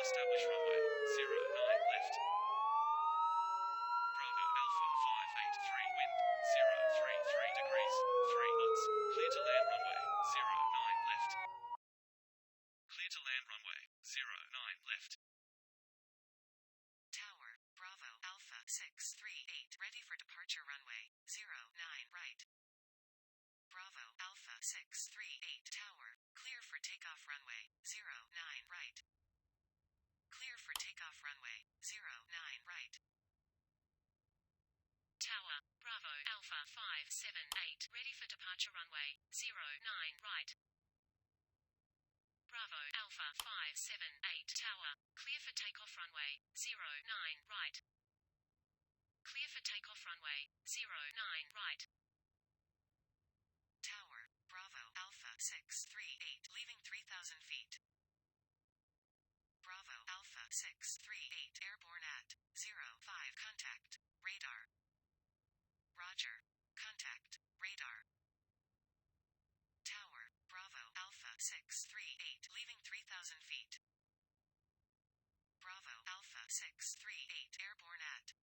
establish runway 09 left. Bravo Alpha 583 wind 033 degrees 3 knots. Clear to land runway 09 left. Clear to land runway 09 left. Tower, Bravo Alpha 638 ready for departure runway 09 right. Bravo Alpha 638 Tower, clear for takeoff runway 09 right. Clear for takeoff runway 09 right. Tower, Bravo Alpha 578 ready for departure runway 09 right. Bravo Alpha 578 Tower, clear for takeoff runway 09 right. Clear for takeoff runway 09 right. Tower, Bravo Alpha 638 leaving 3,000 feet. Bravo Alpha 638 airborne at 05 contact radar. Roger. Contact radar. Tower, Bravo Alpha 638 leaving 3,000 feet. Bravo Alpha 638 airborne at